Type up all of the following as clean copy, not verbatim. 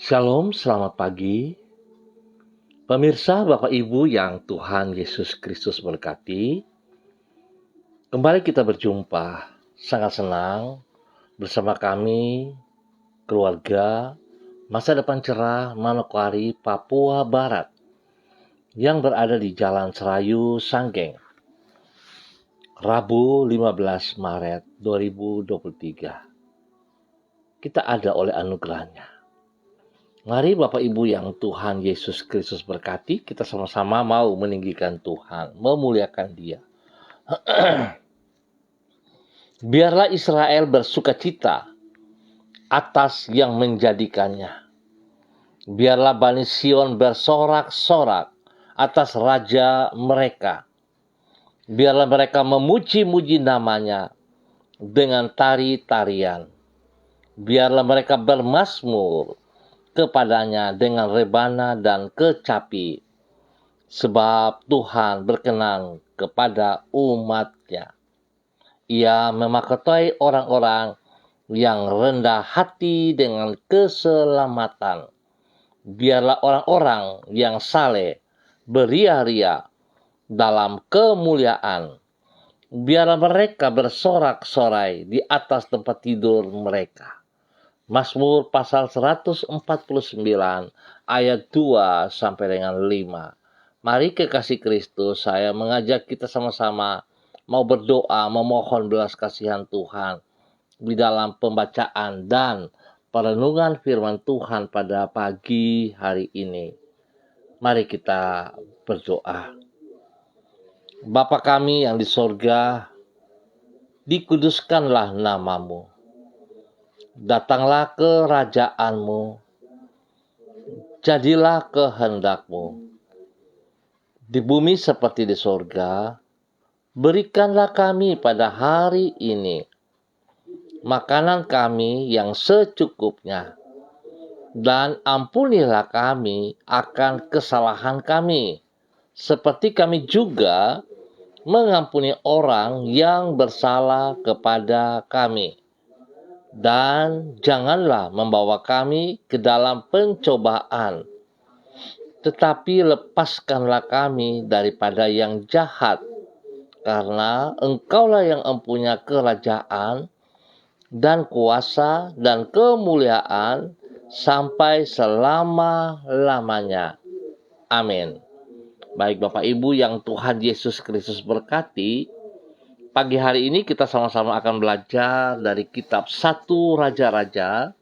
Shalom, selamat pagi. Pemirsa, Bapak Ibu yang Tuhan Yesus Kristus berkati. Kembali kita berjumpa. Sangat senang bersama kami, keluarga, Masa Depan Cerah, Manokwari, Papua Barat, yang berada di Jalan Serayu, Sanggeng. Rabu 15 Maret 2023. Kita ada oleh anugerahnya. Mari Bapak Ibu yang Tuhan Yesus Kristus berkati, kita sama-sama mau meninggikan Tuhan, memuliakan Dia. Biarlah Israel bersukacita atas yang menjadikannya. Biarlah Bani Sion bersorak-sorak atas Raja mereka. Biarlah mereka memuji-muji namanya dengan tari-tarian. Biarlah mereka bermazmur kepadanya dengan rebana dan kecapi, sebab Tuhan berkenan kepada umat-Nya. Ia memahkotai orang-orang yang rendah hati dengan keselamatan. Biarlah orang-orang yang saleh beria-ria dalam kemuliaan. Biarlah mereka bersorak-sorai di atas tempat tidur mereka. Mazmur pasal 149 ayat 2 sampai dengan 5. Mari kekasih Kristus, saya mengajak kita sama-sama mau berdoa, memohon belas kasihan Tuhan di dalam pembacaan dan perenungan firman Tuhan pada pagi hari ini. Mari kita berdoa. Bapa kami yang di sorga, dikuduskanlah namamu. Datanglah kerajaan-Mu, jadilah kehendak-Mu. Di bumi seperti di sorga, berikanlah kami pada hari ini makanan kami yang secukupnya, dan ampunilah kami akan kesalahan kami, seperti kami juga mengampuni orang yang bersalah kepada kami. Dan janganlah membawa kami ke dalam pencobaan, tetapi lepaskanlah kami daripada yang jahat, karena Engkaulah yang empunya kerajaan dan kuasa dan kemuliaan sampai selama-lamanya. Amin. Baik Bapak Ibu yang Tuhan Yesus Kristus berkati, pagi hari ini kita sama-sama akan belajar dari kitab 1 Raja-Raja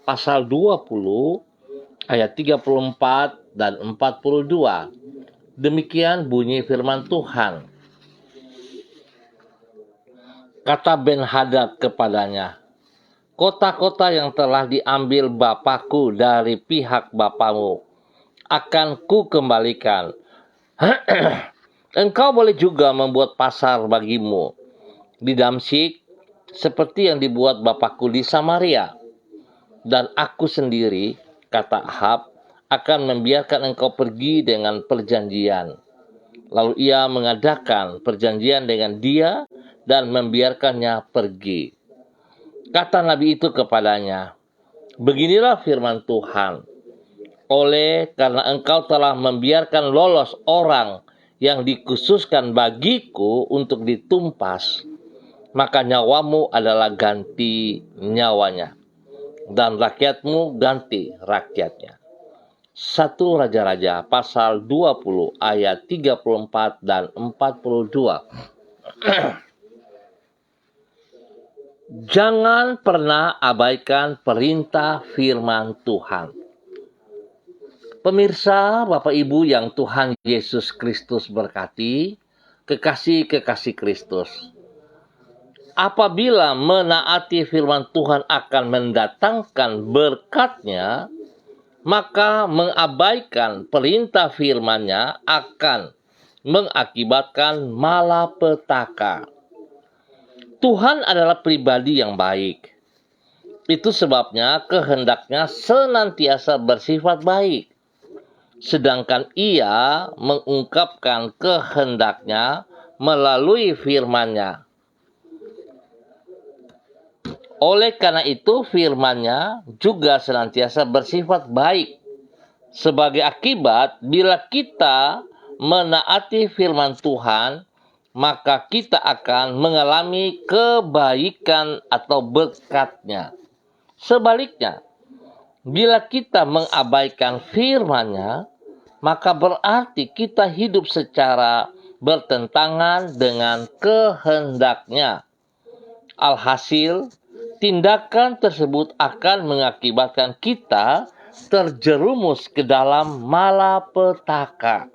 pasal 20 ayat 34 dan 42. Demikian bunyi firman Tuhan. Kata Ben-Hadad kepadanya, kota-kota yang telah diambil Bapakku dari pihak Bapamu akan ku kembalikan. Engkau boleh juga membuat pasar bagimu di Damsyik, seperti yang dibuat Bapakku di Samaria. Dan aku sendiri, kata Ahab, akan membiarkan engkau pergi dengan perjanjian. Lalu ia mengadakan perjanjian dengan dia dan membiarkannya pergi. Kata Nabi itu kepadanya, beginilah firman Tuhan, oleh karena engkau telah membiarkan lolos orang yang dikhususkan bagiku untuk ditumpas, maka nyawamu adalah ganti nyawanya, dan rakyatmu ganti rakyatnya. 1 Raja-Raja pasal 20 ayat 34 dan 42. Jangan pernah abaikan perintah firman Tuhan. Pemirsa, Bapak Ibu yang Tuhan Yesus Kristus berkati, kekasih-kekasih Kristus. Apabila menaati firman Tuhan akan mendatangkan berkat-Nya, maka mengabaikan perintah firman-Nya akan mengakibatkan malapetaka. Tuhan adalah pribadi yang baik. Itu sebabnya kehendaknya senantiasa bersifat baik. Sedangkan ia mengungkapkan kehendaknya melalui firman-Nya. Oleh karena itu firman-Nya juga senantiasa bersifat baik. Sebagai akibat, bila kita menaati firman Tuhan, maka kita akan mengalami kebaikan atau berkat-Nya. Sebaliknya, bila kita mengabaikan firman-Nya, maka berarti kita hidup secara bertentangan dengan kehendak-Nya. Alhasil, tindakan tersebut akan mengakibatkan kita terjerumus ke dalam malapetaka.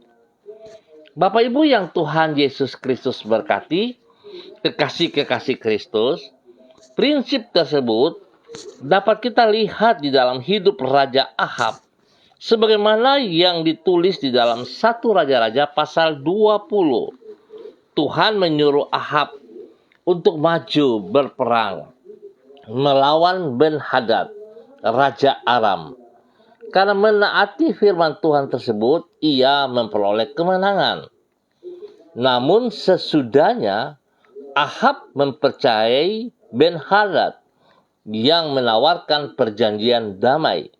Bapak Ibu yang Tuhan Yesus Kristus berkati, kekasih-kekasih Kristus, prinsip tersebut dapat kita lihat di dalam hidup Raja Ahab, sebagaimana yang ditulis di dalam 1 Raja-Raja pasal 20. Tuhan menyuruh Ahab untuk maju berperang melawan Ben-Hadad, Raja Aram. Karena menaati firman Tuhan tersebut, ia memperoleh kemenangan. Namun sesudahnya, Ahab mempercayai Ben-Hadad yang menawarkan perjanjian damai.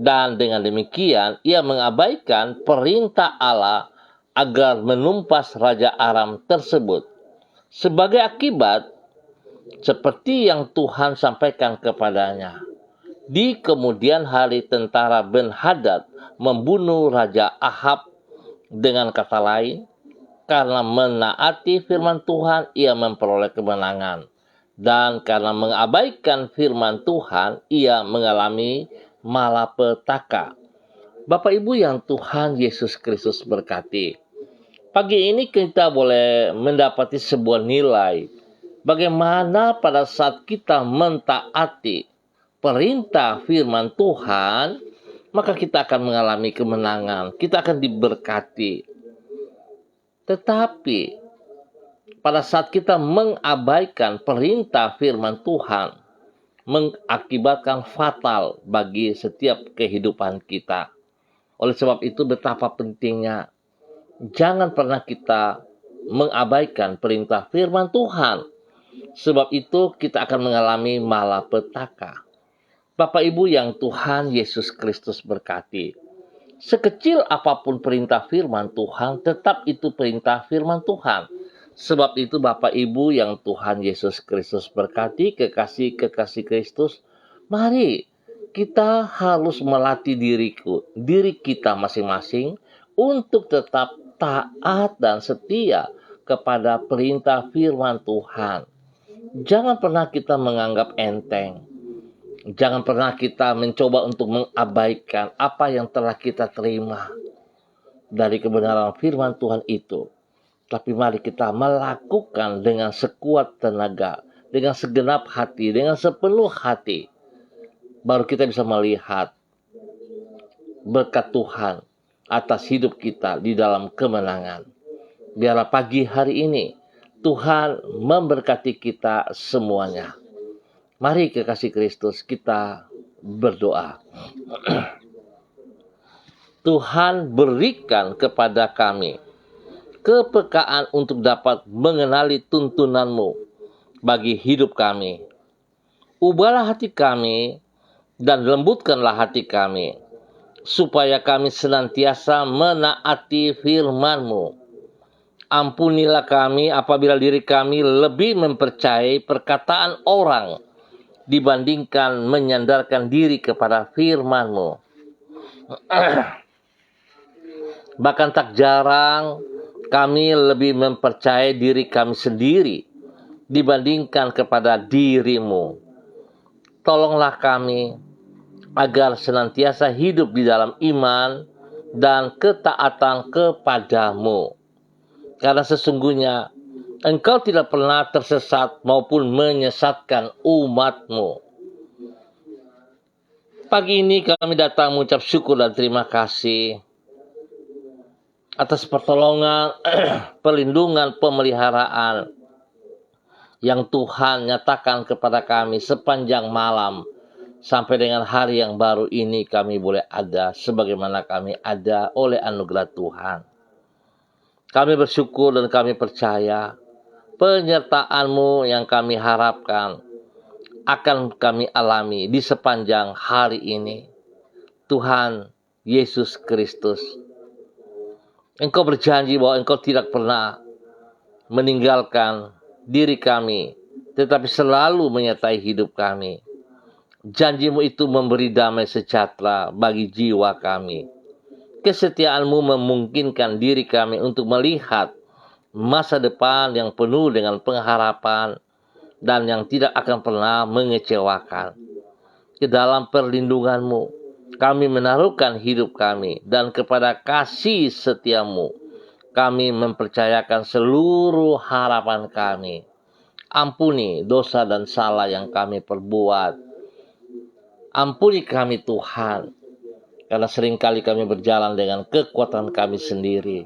Dan dengan demikian, ia mengabaikan perintah Allah agar menumpas Raja Aram tersebut. Sebagai akibat, seperti yang Tuhan sampaikan kepadanya, di kemudian hari tentara Ben-Hadad membunuh Raja Ahab. Dengan kata lain, karena menaati firman Tuhan, ia memperoleh kemenangan. Dan karena mengabaikan firman Tuhan, ia mengalami malapetaka. Bapak Ibu yang Tuhan Yesus Kristus berkati, pagi ini kita boleh mendapati sebuah nilai bagaimana pada saat kita mentaati perintah firman Tuhan, maka kita akan mengalami kemenangan, kita akan diberkati. Tetapi pada saat kita mengabaikan perintah firman Tuhan, mengakibatkan fatal bagi setiap kehidupan kita. Oleh sebab itu betapa pentingnya jangan pernah kita mengabaikan perintah firman Tuhan. Sebab itu kita akan mengalami malapetaka. Bapak Ibu yang Tuhan Yesus Kristus berkati, sekecil apapun perintah firman Tuhan, tetap itu perintah firman Tuhan. Sebab itu Bapak Ibu yang Tuhan Yesus Kristus berkati, kekasih-kekasih Kristus, mari kita harus melatih diri kita masing-masing untuk tetap taat dan setia kepada perintah firman Tuhan. Jangan pernah kita menganggap enteng. Jangan pernah kita mencoba untuk mengabaikan apa yang telah kita terima dari kebenaran firman Tuhan itu. Tapi mari kita melakukan dengan sekuat tenaga, dengan segenap hati, dengan sepenuh hati. Baru kita bisa melihat berkat Tuhan atas hidup kita di dalam kemenangan. Biarlah pagi hari ini Tuhan memberkati kita semuanya. Mari kekasih Kristus kita berdoa. Tuhan berikan kepada kami kepekaan untuk dapat mengenali tuntunan-Mu bagi hidup kami. Ubahlah hati kami dan lembutkanlah hati kami, supaya kami senantiasa menaati firman-Mu. Ampunilah kami apabila diri kami lebih mempercayai perkataan orang dibandingkan menyandarkan diri kepada firman-Mu. Bahkan tak jarang kami lebih mempercayai diri kami sendiri dibandingkan kepada diri-Mu. Tolonglah kami agar senantiasa hidup di dalam iman dan ketaatan kepada-Mu. Karena sesungguhnya Engkau tidak pernah tersesat maupun menyesatkan umat-Mu. Pagi ini kami datang mengucap syukur dan terima kasih atas pertolongan, perlindungan, pemeliharaan yang Tuhan nyatakan kepada kami sepanjang malam. Sampai dengan hari yang baru ini kami boleh ada sebagaimana kami ada oleh anugerah Tuhan. Kami bersyukur dan kami percaya penyertaan-Mu yang kami harapkan akan kami alami di sepanjang hari ini. Tuhan Yesus Kristus, Engkau berjanji bahwa Engkau tidak pernah meninggalkan diri kami, tetapi selalu menyertai hidup kami. Janjimu itu memberi damai sejahtera bagi jiwa kami. Kesetiaanmu memungkinkan diri kami untuk melihat masa depan yang penuh dengan pengharapan dan yang tidak akan pernah mengecewakan. Ke dalam perlindunganmu kami menaruhkan hidup kami, dan kepada kasih setiamu kami mempercayakan seluruh harapan kami. Ampuni dosa dan salah yang kami perbuat. Ampuni kami Tuhan, karena seringkali kami berjalan dengan kekuatan kami sendiri.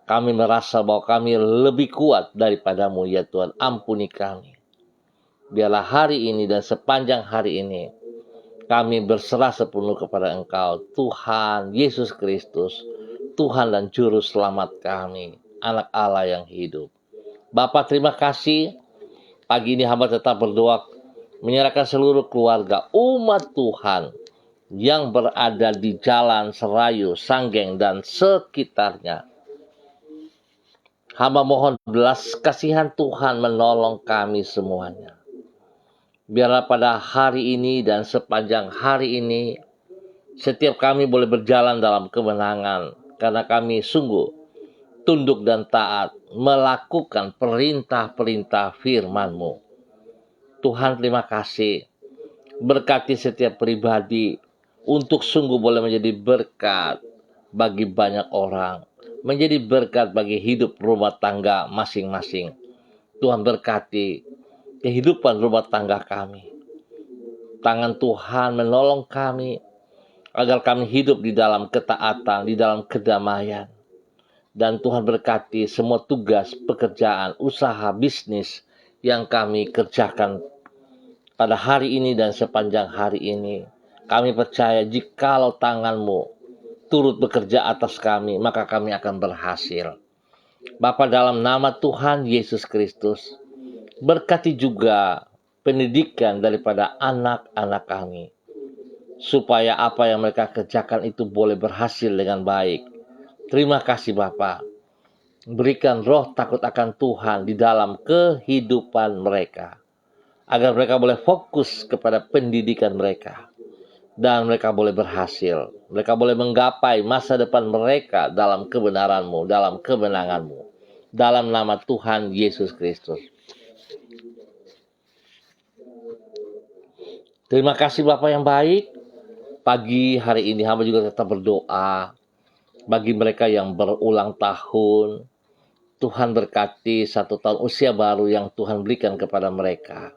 Kami merasa bahwa kami lebih kuat daripadamu ya Tuhan. Ampuni kami. Biarlah hari ini dan sepanjang hari ini kami berserah sepenuh kepada Engkau, Tuhan Yesus Kristus, Tuhan dan Juru Selamat kami, Anak Allah yang hidup. Bapa, terima kasih. Pagi ini hamba tetap berdoa, menyerahkan seluruh keluarga umat Tuhan yang berada di Jalan Serayu, Sanggeng, dan sekitarnya. Hamba mohon belas kasihan Tuhan menolong kami semuanya. Biarlah pada hari ini dan sepanjang hari ini, setiap kami boleh berjalan dalam kemenangan, karena kami sungguh tunduk dan taat melakukan perintah-perintah firman-Mu. Tuhan, terima kasih. Berkati setiap pribadi untuk sungguh boleh menjadi berkat bagi banyak orang, menjadi berkat bagi hidup rumah tangga masing-masing. Tuhan, berkati kehidupan rumah tangga kami. Tangan Tuhan menolong kami agar kami hidup di dalam ketaatan, di dalam kedamaian. Dan Tuhan berkati semua tugas, pekerjaan, usaha, bisnis yang kami kerjakan pada hari ini dan sepanjang hari ini. Kami percaya jikalau tangan-Mu turut bekerja atas kami, maka kami akan berhasil. Bapa, dalam nama Tuhan Yesus Kristus, berkati juga pendidikan daripada anak-anak kami, supaya apa yang mereka kerjakan itu boleh berhasil dengan baik. Terima kasih Bapa. Berikan roh takut akan Tuhan di dalam kehidupan mereka, agar mereka boleh fokus kepada pendidikan mereka, dan mereka boleh berhasil. Mereka boleh menggapai masa depan mereka dalam kebenaran-Mu, dalam kemenangan-Mu. Dalam nama Tuhan Yesus Kristus. Terima kasih Bapak yang baik. Pagi hari ini hamba juga tetap berdoa bagi mereka yang berulang tahun. Tuhan berkati 1 tahun usia baru yang Tuhan berikan kepada mereka.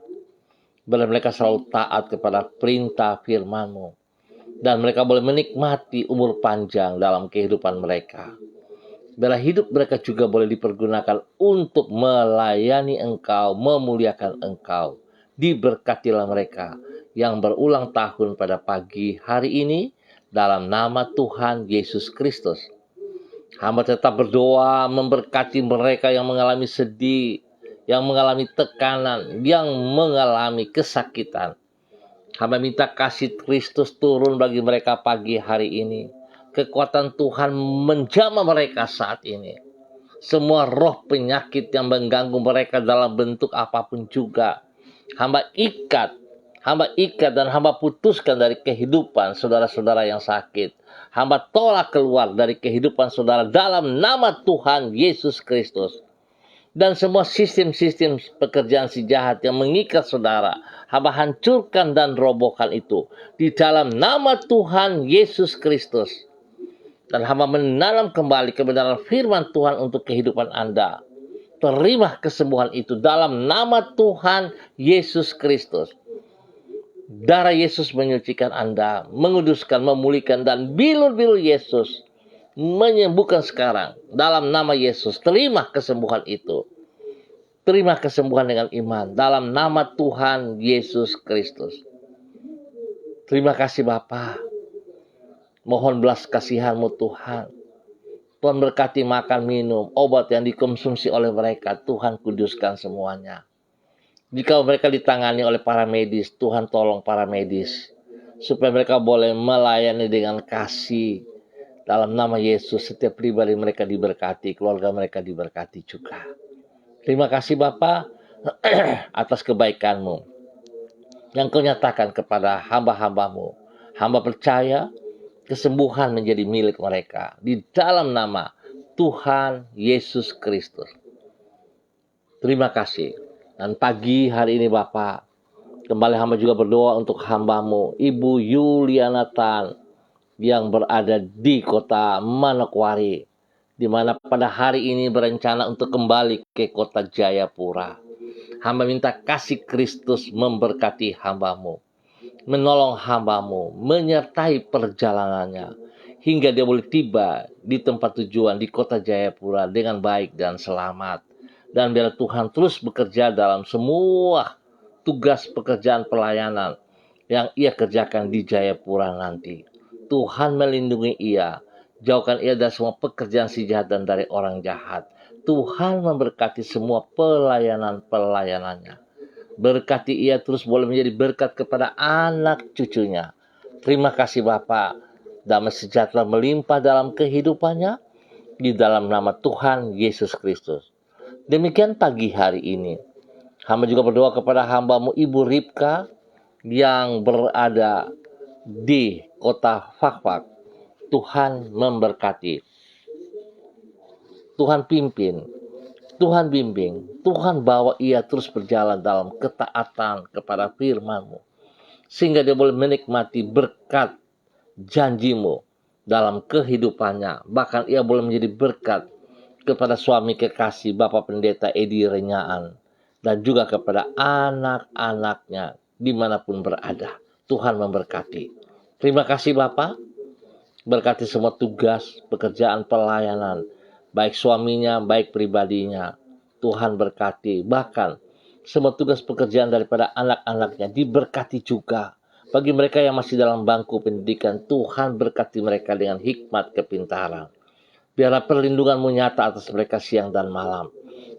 Biar mereka selalu taat kepada perintah firman-Mu. Dan mereka boleh menikmati umur panjang dalam kehidupan mereka. Biar hidup mereka juga boleh dipergunakan untuk melayani Engkau, memuliakan Engkau. Diberkatilah mereka yang berulang tahun pada pagi hari ini dalam nama Tuhan Yesus Kristus. Hamba tetap berdoa memberkati mereka yang mengalami sedih, yang mengalami tekanan, yang mengalami kesakitan. Hamba minta kasih Kristus turun bagi mereka pagi hari ini. Kekuatan Tuhan menjamah mereka saat ini. Semua roh penyakit yang mengganggu mereka dalam bentuk apapun juga, hamba ikat dan hamba putuskan dari kehidupan saudara-saudara yang sakit. Hamba tolak keluar dari kehidupan saudara dalam nama Tuhan Yesus Kristus. Dan semua sistem-sistem pekerjaan si jahat yang mengikat saudara, hamba hancurkan dan robohkan itu di dalam nama Tuhan Yesus Kristus. Dan hamba menanam kembali kebenaran firman Tuhan untuk kehidupan Anda. Terima kesembuhan itu dalam nama Tuhan Yesus Kristus. Darah Yesus menyucikan Anda, menguduskan, memulihkan, dan bilur-bilur Yesus menyembuhkan sekarang. Dalam nama Yesus, terima kesembuhan itu. Terima kesembuhan dengan iman dalam nama Tuhan Yesus Kristus. Terima kasih Bapa. Mohon belas kasihan-Mu Tuhan. Tuhan berkati makan minum, obat yang dikonsumsi oleh mereka. Tuhan kuduskan semuanya. Jika mereka ditangani oleh para medis, Tuhan tolong para medis, supaya mereka boleh melayani dengan kasih. Dalam nama Yesus, setiap pribadi mereka diberkati, keluarga mereka diberkati juga. Terima kasih Bapa atas kebaikan-Mu yang Kau nyatakan kepada hamba-hamba-Mu. Hamba percaya kesembuhan menjadi milik mereka di dalam nama Tuhan Yesus Kristus. Terima kasih. Dan pagi hari ini Bapa, kembali hamba juga berdoa untuk hamba-Mu, Ibu Yuliana Tan, yang berada di kota Manokwari, di mana pada hari ini berencana untuk kembali ke kota Jayapura. Hamba minta kasih Kristus memberkati hamba-Mu, menolong hamba-Mu, menyertai perjalanannya, hingga dia boleh tiba di tempat tujuan di kota Jayapura dengan baik dan selamat. Dan biar Tuhan terus bekerja dalam semua tugas pekerjaan pelayanan yang ia kerjakan di Jayapura nanti. Tuhan melindungi ia, jauhkan ia dari semua pekerjaan si jahat dan dari orang jahat. Tuhan memberkati semua pelayanan-pelayanannya. Berkati ia terus boleh menjadi berkat kepada anak cucunya. Terima kasih Bapa. Damai sejahtera melimpah dalam kehidupannya di dalam nama Tuhan Yesus Kristus. Demikian pagi hari ini. Hamba juga berdoa kepada hamba-Mu Ibu Ripka yang berada di kota Fakfak. Tuhan memberkati. Tuhan pimpin. Tuhan bimbing. Tuhan bawa ia terus berjalan dalam ketaatan kepada firman-Mu. Sehingga dia boleh menikmati berkat janji-Mu dalam kehidupannya. Bahkan ia boleh menjadi berkat kepada suami kekasih Bapak Pendeta Edi Renyaan. Dan juga kepada anak-anaknya dimanapun berada. Tuhan memberkati. Terima kasih Bapak. Berkati semua tugas, pekerjaan, pelayanan. Baik suaminya, baik pribadinya. Tuhan berkati. Bahkan semua tugas pekerjaan daripada anak-anaknya diberkati juga. Bagi mereka yang masih dalam bangku pendidikan, Tuhan berkati mereka dengan hikmat kepintaran. Biarlah perlindungan-Mu nyata atas mereka siang dan malam.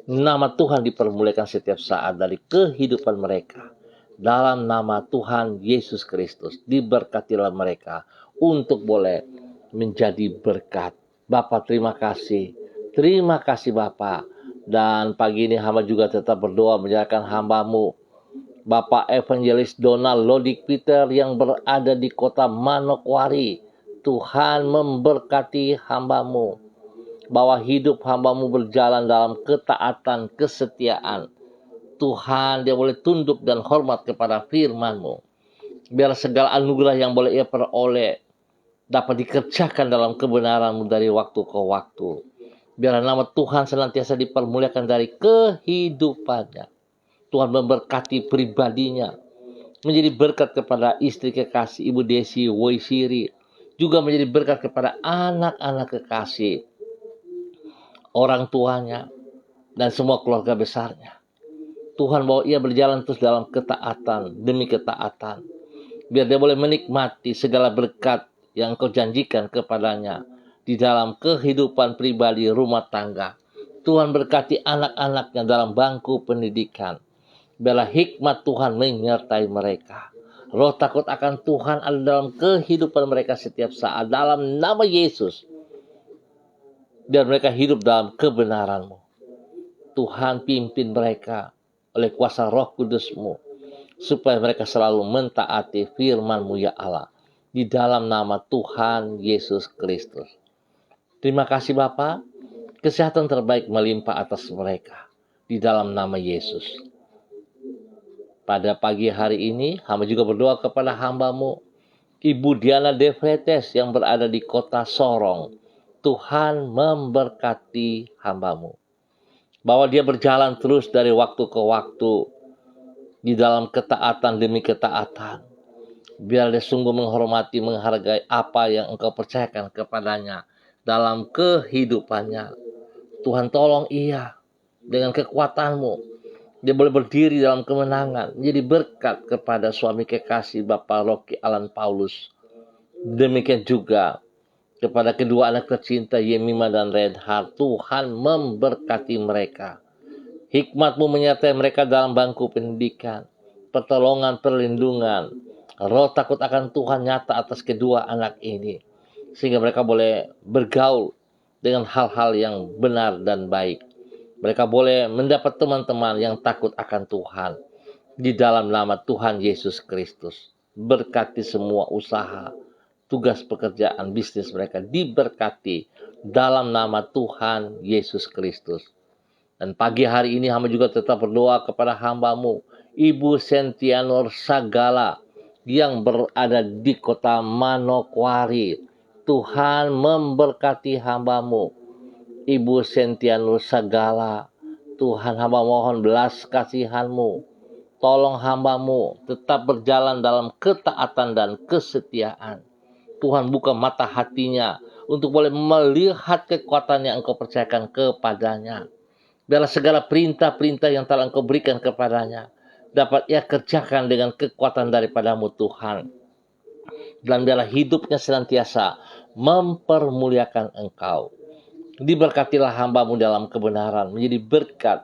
Nama Tuhan dipermuliakan setiap saat dari kehidupan mereka. Dalam nama Tuhan Yesus Kristus, diberkatilah mereka untuk boleh menjadi berkat. Bapak terima kasih. Terima kasih Bapak. Dan pagi ini hamba juga tetap berdoa menyerahkan hamba-Mu Bapak Evangelis Donald Lodik Peter yang berada di kota Manokwari. Tuhan memberkati hamba-Mu. Bahwa hidup hamba-Mu berjalan dalam ketaatan, kesetiaan. Tuhan, dia boleh tunduk dan hormat kepada firman-Mu. Biar segala anugerah yang boleh ia peroleh dapat dikerjakan dalam kebenaran-Mu dari waktu ke waktu. Biar nama Tuhan senantiasa dipermuliakan dari kehidupannya. Tuhan memberkati pribadinya. Menjadi berkat kepada istri kekasih Ibu Desi Woisiri. Juga menjadi berkat kepada anak-anak kekasih, orang tuanya, dan semua keluarga besarnya. Tuhan bawa ia berjalan terus dalam ketaatan demi ketaatan. Biar dia boleh menikmati segala berkat yang Kau janjikan kepadanya di dalam kehidupan pribadi rumah tangga. Tuhan berkati anak-anaknya dalam bangku pendidikan. Biarlah hikmat Tuhan menyertai mereka. Roh takut akan Tuhan ada dalam kehidupan mereka setiap saat. Dalam nama Yesus. Biar mereka hidup dalam kebenaran-Mu. Tuhan pimpin mereka oleh kuasa Roh Kudus-Mu. Supaya mereka selalu mentaati firman-Mu ya Allah. Di dalam nama Tuhan Yesus Kristus. Terima kasih Bapa. Kesehatan terbaik melimpah atas mereka. Di dalam nama Yesus. Pada pagi hari ini, hamba juga berdoa kepada hamba-Mu, Ibu Diana Devretes yang berada di kota Sorong. Tuhan memberkati hamba-Mu. Bahwa dia berjalan terus dari waktu ke waktu, di dalam ketaatan demi ketaatan. Biar dia sungguh menghormati, menghargai apa yang Engkau percayakan kepadanya dalam kehidupannya. Tuhan tolong ia dengan kekuatan-Mu. Dia boleh berdiri dalam kemenangan, menjadi berkat kepada suami kekasih Bapak Rocky Alan Paulus. Demikian juga kepada kedua anak tercinta Yemima dan Reinhard. Tuhan memberkati mereka Hikmat-Mu menyertai mereka dalam bangku pendidikan. Pertolongan, perlindungan, roh takut akan Tuhan nyata atas kedua anak ini, sehingga mereka boleh bergaul dengan hal-hal yang benar dan baik. Mereka boleh mendapat teman-teman yang takut akan Tuhan. Di dalam nama Tuhan Yesus Kristus, berkati semua usaha, tugas pekerjaan, bisnis mereka diberkati dalam nama Tuhan Yesus Kristus. Dan pagi hari ini hamba juga tetap berdoa kepada hamba-Mu, Ibu Sentianur Sagala, yang berada di kota Manokwari. Tuhan memberkati hamba-Mu, Ibu Sentianur Sagala. Tuhan, hamba mohon belas kasihan-Mu. Tolong hamba-Mu tetap berjalan dalam ketaatan dan kesetiaan. Tuhan, buka mata hatinya untuk boleh melihat kekuatan yang Engkau percayakan kepadanya. Biarlah segala perintah-perintah yang telah Engkau berikan kepadanya dapat ia kerjakan dengan kekuatan daripada-Mu, Tuhan. Dan biarlah hidupnya senantiasa mempermuliakan Engkau. Diberkatilah hamba-Mu dalam kebenaran, menjadi berkat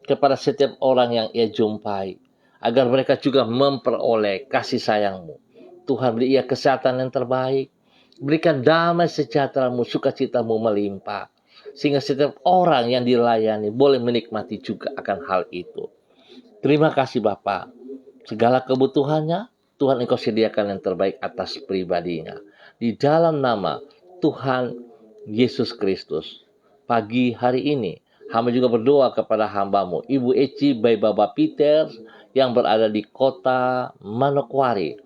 kepada setiap orang yang ia jumpai, agar mereka juga memperoleh kasih sayang-Mu. Tuhan, beri ia kesehatan yang terbaik, berikan damai sejahtera-Mu, sukacita-Mu melimpah, sehingga setiap orang yang dilayani boleh menikmati juga akan hal itu. Terima kasih Bapa. Segala kebutuhannya Tuhan Engkau sediakan yang terbaik atas pribadinya. Di dalam nama Tuhan Yesus Kristus, pagi hari ini hamba juga berdoa kepada hamba-Mu, Ibu Eci by Baba Peter, yang berada di kota Manokwari.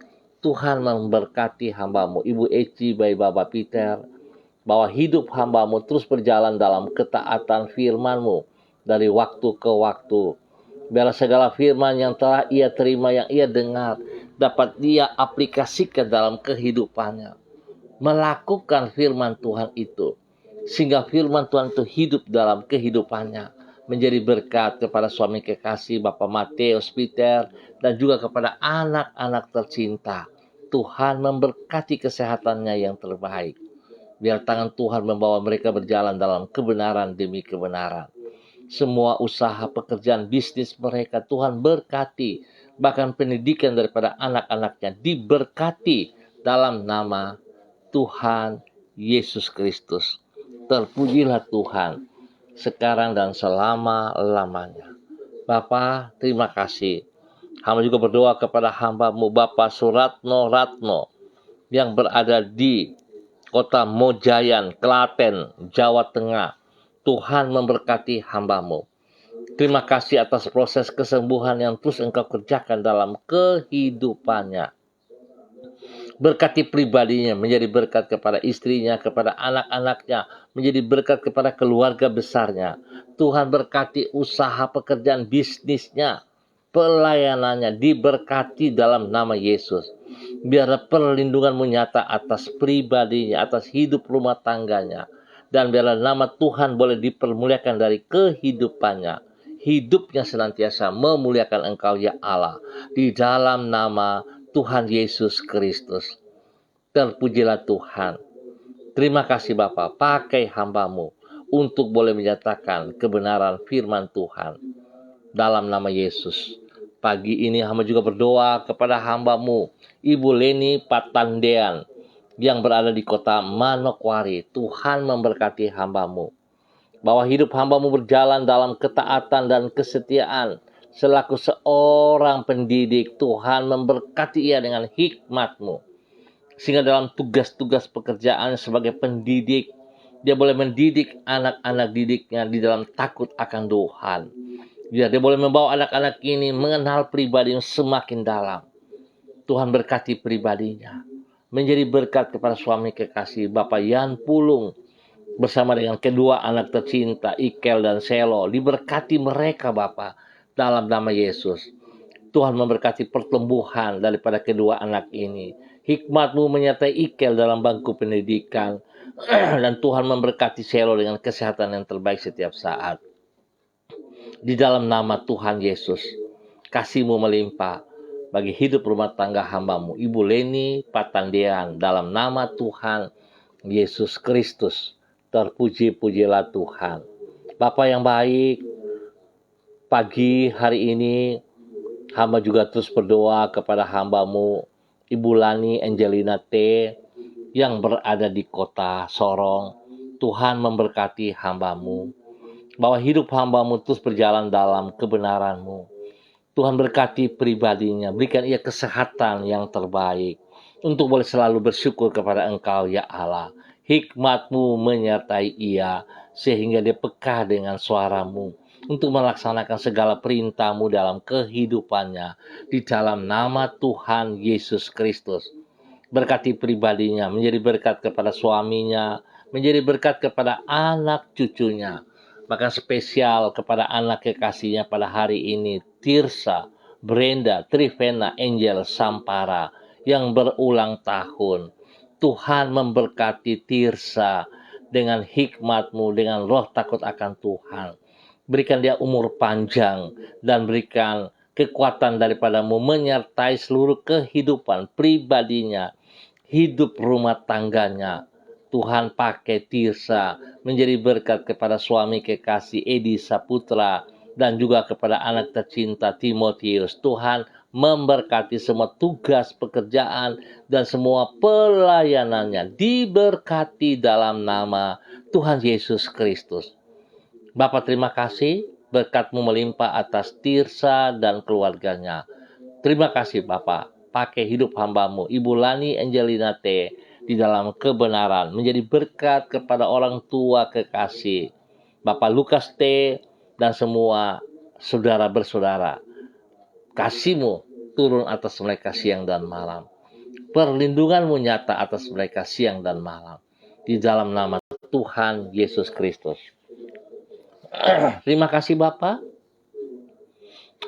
Tuhan memberkati hamba-Mu, Ibu Eci by Baba Peter, bahwa hidup hamba-Mu terus berjalan dalam ketaatan firman-Mu dari waktu ke waktu. Biarlah segala firman yang telah ia terima, yang ia dengar, dapat ia aplikasikan dalam kehidupannya. Melakukan firman Tuhan itu, sehingga firman Tuhan itu hidup dalam kehidupannya, menjadi berkat kepada suami kekasih Bapak Matius Peter, dan juga kepada anak-anak tercinta. Tuhan memberkati kesehatannya yang terbaik. Biar tangan Tuhan membawa mereka berjalan dalam kebenaran demi kebenaran. Semua usaha, pekerjaan, bisnis mereka Tuhan berkati. Bahkan pendidikan daripada anak-anaknya diberkati dalam nama Tuhan Yesus Kristus. Terpujilah Tuhan sekarang dan selama-lamanya. Bapa, terima kasih. Hamba juga berdoa kepada hamba-Mu Bapak Suratno Ratno, yang berada di kota Mojayan, Klaten, Jawa Tengah. Tuhan memberkati hamba-Mu. Terima kasih atas proses kesembuhan yang terus Engkau kerjakan dalam kehidupannya. Berkati pribadinya, menjadi berkat kepada istrinya, kepada anak-anaknya, menjadi berkat kepada keluarga besarnya. Tuhan berkati usaha pekerjaan bisnisnya, pelayanannya, diberkati dalam nama Yesus. Biarlah perlindungan-Mu nyata atas pribadinya, atas hidup rumah tangganya. Dan biarlah nama Tuhan boleh dipermuliakan dari kehidupannya. Hidupnya senantiasa memuliakan Engkau ya Allah. Di dalam nama Tuhan Yesus Kristus. Terpujilah Tuhan. Terima kasih Bapa, pakai hamba-Mu untuk boleh menyatakan kebenaran firman Tuhan. Dalam nama Yesus. Pagi ini hamba juga berdoa kepada hamba-Mu, Ibu Leni Patandean, yang berada di kota Manokwari. Tuhan memberkati hamba-Mu, bahwa hidup hamba-Mu berjalan dalam ketaatan dan kesetiaan. Selaku seorang pendidik, Tuhan memberkati ia dengan hikmat-Mu, sehingga dalam tugas-tugas pekerjaan sebagai pendidik, dia boleh mendidik anak-anak didiknya di dalam takut akan Tuhan. Biar dia boleh membawa anak-anak ini mengenal pribadi yang semakin dalam. Tuhan berkati pribadinya, menjadi berkat kepada suami kekasih Bapak Yan Pulung, bersama dengan kedua anak tercinta Ikel dan Selo. Diberkati mereka Bapak dalam nama Yesus. Tuhan memberkati pertumbuhan daripada kedua anak ini. Hikmat-Mu menyertai Ikel dalam bangku pendidikan. Dan Tuhan memberkati Selo dengan kesehatan yang terbaik setiap saat. Di dalam nama Tuhan Yesus, kasih-Mu melimpah bagi hidup rumah tangga hamba-Mu, Ibu Leni Patandean, dalam nama Tuhan Yesus Kristus. Terpuji-pujilah Tuhan. Bapa yang baik, Pagi hari ini hamba juga terus berdoa kepada hambamu Ibu Lani Angelina T yang berada di kota Sorong. Tuhan memberkati hambamu, bahwa hidup hambamu terus berjalan dalam kebenaran-Mu. Tuhan berkati pribadinya, berikan ia kesehatan yang terbaik, untuk boleh selalu bersyukur kepada Engkau ya Allah. Hikmat-Mu menyertai ia, sehingga dia peka dengan suara-Mu, untuk melaksanakan segala perintah-Mu dalam kehidupannya, di dalam nama Tuhan Yesus Kristus. Berkati pribadinya, menjadi berkat kepada suaminya, menjadi berkat kepada anak cucunya, bahkan spesial kepada anak kekasihnya pada hari ini, Tirsa, Brenda, Trivena, Angel, Sampara, yang berulang tahun. Tuhan memberkati Tirsa dengan hikmat-Mu, dengan roh takut akan Tuhan. Berikan dia umur panjang dan berikan kekuatan daripada-Mu menyertai seluruh kehidupan pribadinya, hidup rumah tangganya. Tuhan pakai Tirsa menjadi berkat kepada suami kekasih Edi Saputra dan juga kepada anak tercinta Timotius. Tuhan memberkati semua tugas pekerjaan dan semua pelayanannya, diberkati dalam nama Tuhan Yesus Kristus. Bapa, terima kasih berkat-Mu melimpah atas Tirsa dan keluarganya. Terima kasih Bapa, pakai hidup hamba-Mu Ibu Lani Angelina T di dalam kebenaran, menjadi berkat kepada orang tua kekasih Bapak Lukas T dan semua saudara bersaudara. Kasih-Mu turun atas mereka siang dan malam. Perlindungan-Mu nyata atas mereka siang dan malam. Di dalam nama Tuhan Yesus Kristus. Terima kasih Bapak.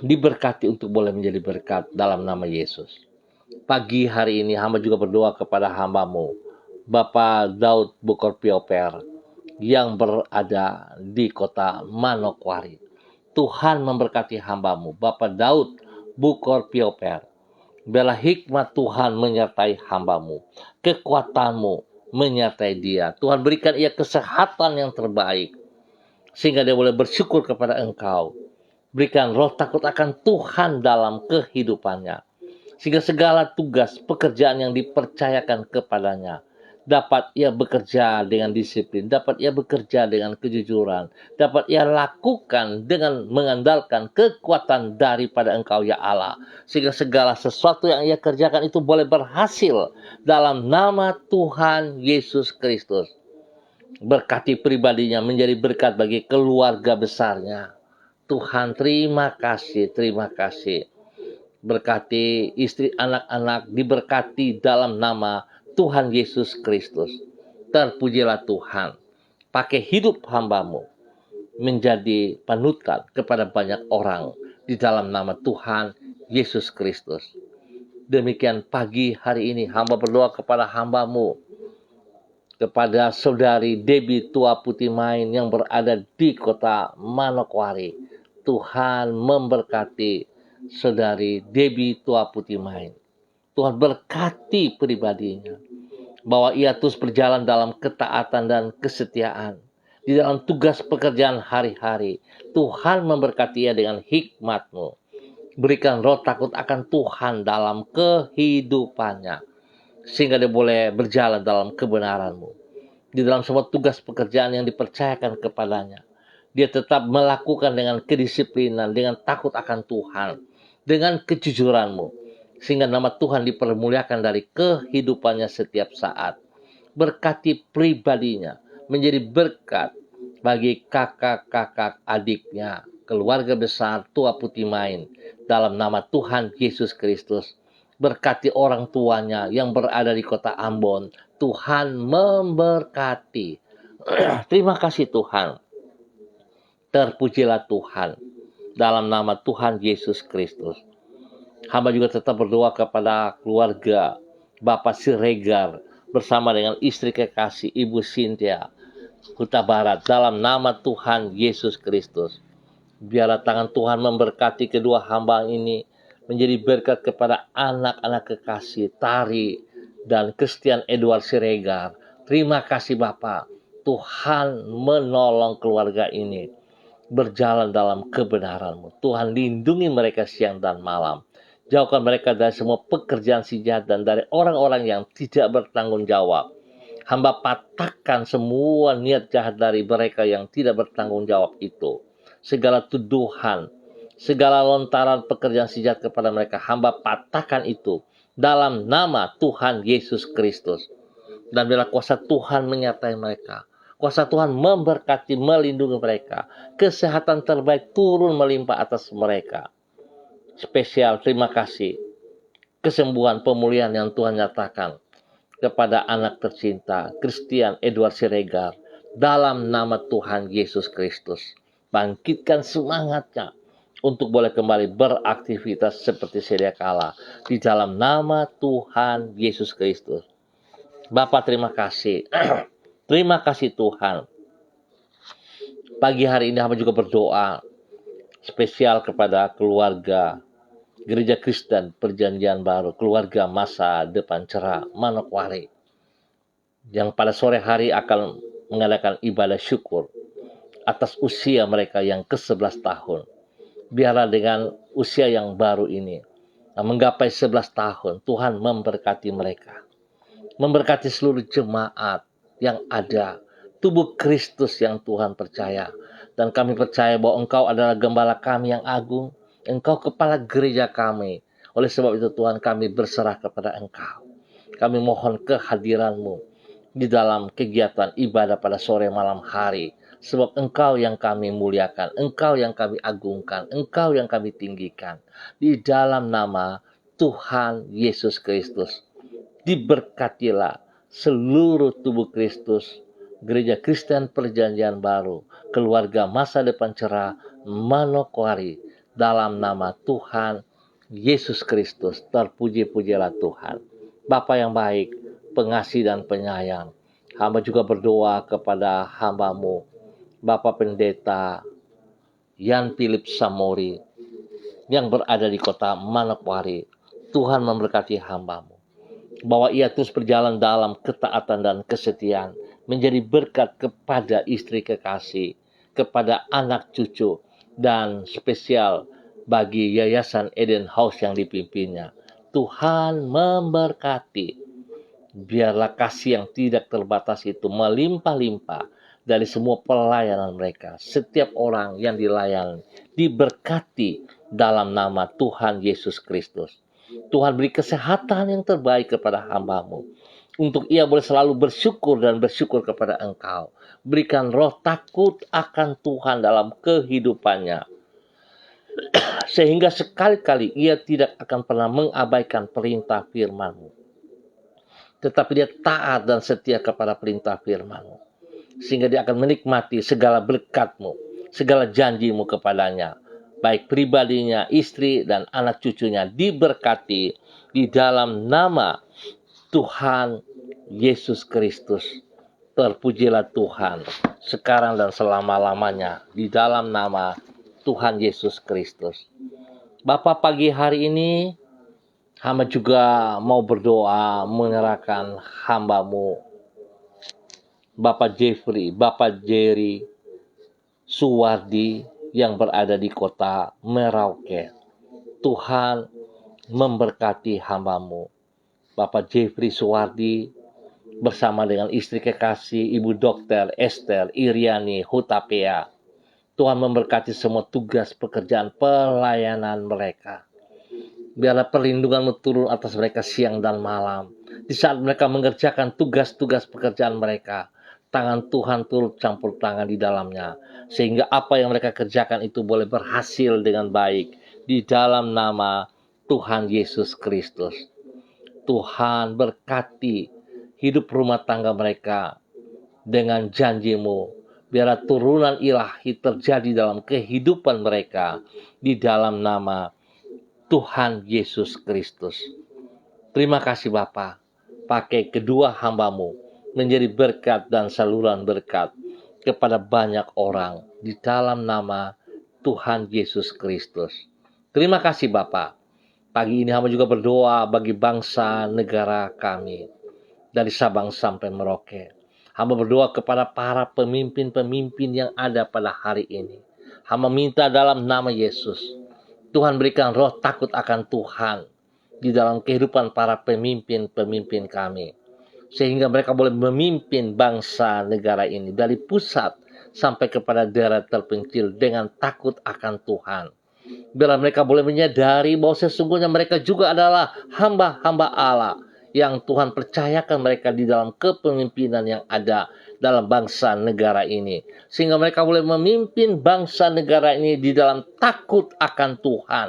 Diberkati untuk boleh menjadi berkat dalam nama Yesus. Pagi hari ini hamba juga berdoa kepada hamba-Mu Bapak Daud Bukor Pioper yang berada di kota Manokwari. Tuhan memberkati hamba-Mu Bapak Daud Bukor Pioper. Biarlah hikmat Tuhan menyertai hamba-Mu, kekuatan-Mu menyertai dia. Tuhan berikan ia kesehatan yang terbaik, sehingga dia boleh bersyukur kepada Engkau. Berikan roh takut akan Tuhan dalam kehidupannya, sehingga segala tugas pekerjaan yang dipercayakan kepadanya dapat ia bekerja dengan disiplin, dapat ia bekerja dengan kejujuran, dapat ia lakukan dengan mengandalkan kekuatan daripada Engkau ya Allah, sehingga segala sesuatu yang ia kerjakan itu boleh berhasil dalam nama Tuhan Yesus Kristus. Berkati pribadinya, menjadi berkat bagi keluarga besarnya. Tuhan, terima kasih, terima kasih. Berkati istri, anak-anak, diberkati dalam nama Tuhan Yesus Kristus. Terpujilah Tuhan. Pakai hidup hamba-Mu menjadi panutan kepada banyak orang di dalam nama Tuhan Yesus Kristus. Demikian pagi hari ini hamba berdoa kepada hamba-Mu, kepada saudari Debbie Tua Putih Main yang berada di kota Manokwari. Tuhan memberkati saudari Debbie Tua Putih Main. Tuhan berkati pribadinya, bahwa ia terus berjalan dalam ketaatan dan kesetiaan di dalam tugas pekerjaan hari-hari. Tuhan memberkati ia dengan hikmat-Mu. Berikan roh takut akan Tuhan dalam kehidupannya, sehingga dia boleh berjalan dalam kebenaran-Mu. Di dalam semua tugas pekerjaan yang dipercayakan kepadanya, dia tetap melakukan dengan kedisiplinan, dengan takut akan Tuhan, dengan kejujuran-Mu, sehingga nama Tuhan dipermuliakan dari kehidupannya setiap saat. Berkati pribadinya, menjadi berkat bagi kakak-kakak adiknya, keluarga besar Tua Putih Main, dalam nama Tuhan Yesus Kristus. Berkati orang tuanya yang berada di kota Ambon. Tuhan memberkati. Terima kasih Tuhan. Terpujilah Tuhan dalam nama Tuhan Yesus Kristus. Hamba juga tetap berdoa kepada keluarga Bapak Siregar bersama dengan istri kekasih Ibu Cynthia Huta Barat dalam nama Tuhan Yesus Kristus. Biarlah tangan Tuhan memberkati kedua hamba ini, menjadi berkat kepada anak-anak kekasih Tari dan Christian Edward Siregar. Terima kasih Bapak. Tuhan menolong keluarga ini. berjalan dalam kebenaran-Mu. Tuhan, lindungi mereka siang dan malam. Jauhkan mereka dari semua pekerjaan si jahat dan dari orang-orang yang tidak bertanggung jawab. Hamba patahkan semua niat jahat dari mereka yang tidak bertanggung jawab itu. Segala tuduhan, segala lontaran pekerjaan si jahat kepada mereka, hamba patahkan itu dalam nama Tuhan Yesus Kristus. Dan bila kuasa Tuhan menyertai mereka, kuasa Tuhan memberkati, melindungi mereka, kesehatan terbaik turun melimpah atas mereka. Spesial terima kasih, kesembuhan, pemulihan yang Tuhan nyatakan kepada anak tercinta Christian Edward Siregar dalam nama Tuhan Yesus Kristus. Bangkitkan semangatnya untuk boleh kembali beraktivitas seperti sedia kala di dalam nama Tuhan Yesus Kristus. Bapak, terima kasih. Terima kasih Tuhan. Pagi hari ini hamba juga berdoa spesial kepada keluarga Gereja Kristen Perjanjian Baru, keluarga Masa Depan Cerah Manokwari, yang pada sore hari akan mengadakan ibadah syukur atas usia mereka yang ke-11 tahun. Biarlah dengan usia yang baru ini, menggapai 11 tahun, Tuhan memberkati mereka. Memberkati seluruh jemaat yang ada, tubuh Kristus yang Tuhan percaya. Dan kami percaya bahwa Engkau adalah gembala kami yang agung, Engkau kepala gereja kami. Oleh sebab itu Tuhan, kami berserah kepada Engkau. Kami mohon kehadiran-Mu di dalam kegiatan ibadah pada sore malam hari. Sebab Engkau yang kami muliakan, Engkau yang kami agungkan, Engkau yang kami tinggikan. Di dalam nama Tuhan Yesus Kristus. Diberkatilah seluruh tubuh Kristus, Gereja Kristen Perjanjian Baru, keluarga Masa Depan Cerah Manokwari, dalam nama Tuhan Yesus Kristus. Terpuji-pujilah Tuhan. Bapa yang baik, pengasih dan penyayang, hamba juga berdoa kepada hamba-Mu, Bapak Pendeta Yan Philip Samori, yang berada di kota Manokwari. Tuhan memberkati hamba-Mu, bahwa ia terus berjalan dalam ketaatan dan kesetiaan, menjadi berkat kepada istri kekasih, kepada anak cucu, dan spesial bagi Yayasan Eden House yang dipimpinnya. Tuhan memberkati. Biarlah kasih yang tidak terbatas itu melimpah-limpah dari semua pelayanan mereka. Setiap orang yang dilayani diberkati dalam nama Tuhan Yesus Kristus. Tuhan, beri kesehatan yang terbaik kepada hamba-Mu, untuk ia boleh selalu bersyukur dan bersyukur kepada Engkau. Berikan roh takut akan Tuhan dalam kehidupannya, sehingga sekali-kali ia tidak akan pernah mengabaikan perintah firman-Mu, tetapi dia taat dan setia kepada perintah firman-Mu, sehingga dia akan menikmati segala berkat-Mu, segala janji-Mu kepadanya. Baik pribadinya, istri, dan anak cucunya diberkati di dalam nama Tuhan Yesus Kristus. Terpujilah Tuhan sekarang dan selama-lamanya di dalam nama Tuhan Yesus Kristus. Bapak, pagi hari ini hamba juga mau berdoa menyerahkan hamba-Mu, Bapak Jeffrey, Bapak Jerry Suwardi, yang berada di kota Merauke. Tuhan memberkati hamba-Mu, Bapak Jeffrey Suwardi, bersama dengan istri kekasih Ibu Dokter Esther Iriani Hutapea. Tuhan memberkati semua tugas pekerjaan pelayanan mereka. Biarlah perlindungan-Mu turun atas mereka siang dan malam. Di saat mereka mengerjakan tugas-tugas pekerjaan mereka, tangan Tuhan turut campur tangan di dalamnya, sehingga apa yang mereka kerjakan itu boleh berhasil dengan baik di dalam nama Tuhan Yesus Kristus. Tuhan berkati hidup rumah tangga mereka dengan janji-Mu. Biarlah turunan ilahi terjadi dalam kehidupan mereka di dalam nama Tuhan Yesus Kristus. Terima kasih Bapa, pakai kedua hamba-Mu menjadi berkat dan saluran berkat kepada banyak orang di dalam nama Tuhan Yesus Kristus. Terima kasih Bapa. Pagi ini hamba juga berdoa bagi bangsa negara kami, dari Sabang sampai Merauke. Hamba berdoa kepada para pemimpin-pemimpin yang ada pada hari ini. Hamba minta dalam nama Yesus, Tuhan berikan roh takut akan Tuhan di dalam kehidupan para pemimpin-pemimpin kami, sehingga mereka boleh memimpin bangsa negara ini dari pusat sampai kepada daerah terpencil dengan takut akan Tuhan. Biar mereka boleh menyadari bahwa sesungguhnya mereka juga adalah hamba-hamba Allah yang Tuhan percayakan mereka di dalam kepemimpinan yang ada dalam bangsa negara ini. Sehingga mereka boleh memimpin bangsa negara ini di dalam takut akan Tuhan.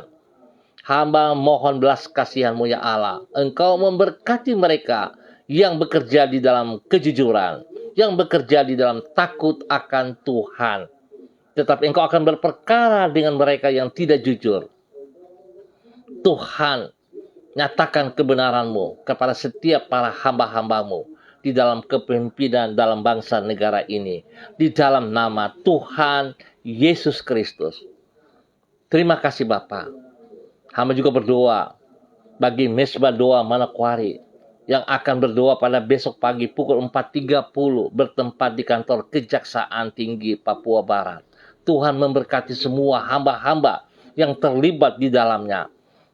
Hamba mohon belas kasihan-Mu ya Allah. Engkau memberkati mereka yang bekerja di dalam kejujuran, yang bekerja di dalam takut akan Tuhan. Tetapi Engkau akan berperkara dengan mereka yang tidak jujur. Tuhan, nyatakan kebenaran-Mu kepada setiap para hamba-hamba-Mu di dalam kepemimpinan dalam bangsa negara ini. Di dalam nama Tuhan Yesus Kristus. Terima kasih Bapa. Hamba juga berdoa bagi Mesbah Doa Manokwari yang akan berdoa pada besok pagi pukul 4.30 bertempat di kantor Kejaksaan Tinggi Papua Barat. Tuhan memberkati semua hamba-hamba yang terlibat di dalamnya.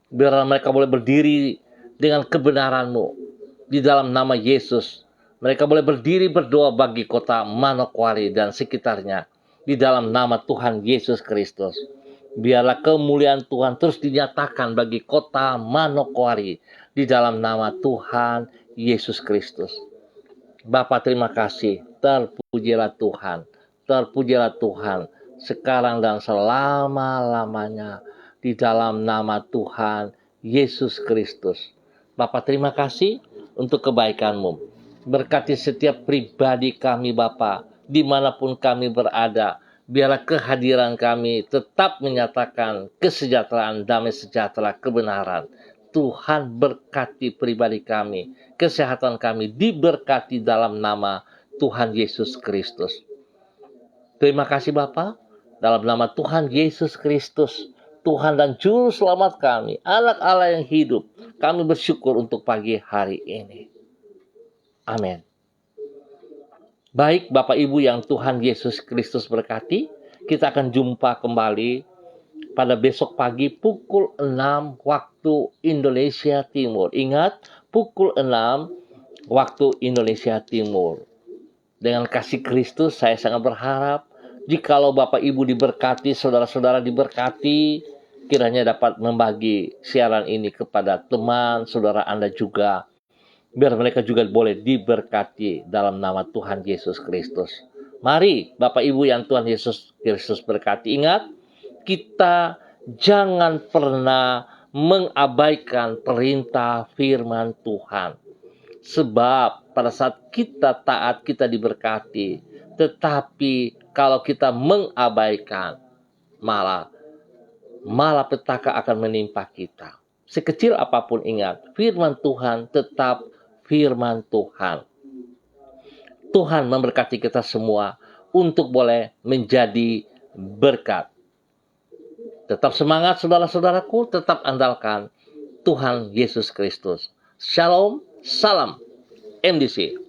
Biar mereka boleh berdiri dengan kebenaran-Mu di dalam nama Yesus. Mereka boleh berdiri berdoa bagi kota Manokwari dan sekitarnya di dalam nama Tuhan Yesus Kristus. Biarlah kemuliaan Tuhan terus dinyatakan bagi kota Manokwari di dalam nama Tuhan Yesus Kristus. Bapa terima kasih, terpujilah Tuhan, terpujilah Tuhan sekarang dan selama-lamanya di dalam nama Tuhan Yesus Kristus. Bapa terima kasih untuk kebaikan-Mu. Berkati setiap pribadi kami Bapa, dimanapun kami berada. Biarlah kehadiran kami tetap menyatakan kesejahteraan, damai sejahtera, kebenaran. Tuhan berkati pribadi kami, kesehatan kami diberkati dalam nama Tuhan Yesus Kristus. Terima kasih Bapa, dalam nama Tuhan Yesus Kristus, Tuhan dan Juru Selamat kami, anak Allah yang hidup, kami bersyukur untuk pagi hari ini. Amin. Baik Bapak Ibu yang Tuhan Yesus Kristus berkati, kita akan jumpa kembali pada besok pagi pukul 6 waktu Indonesia Timur. Ingat, pukul 6 waktu Indonesia Timur. Dengan kasih Kristus saya sangat berharap jikalau Bapak Ibu diberkati, saudara-saudara diberkati, kiranya dapat membagi siaran ini kepada teman, saudara Anda juga. Biar mereka juga boleh diberkati dalam nama Tuhan Yesus Kristus. Mari Bapak Ibu yang Tuhan Yesus Kristus berkati. Ingat, kita jangan pernah mengabaikan perintah firman Tuhan. Sebab pada saat kita taat, kita diberkati. Tetapi kalau kita mengabaikan, malah petaka akan menimpa kita. Sekecil apapun ingat, firman Tuhan tetap firman Tuhan. Tuhan memberkati kita semua untuk boleh menjadi berkat. Tetap semangat saudara-saudaraku, tetap andalkan Tuhan Yesus Kristus. Shalom, salam MDC.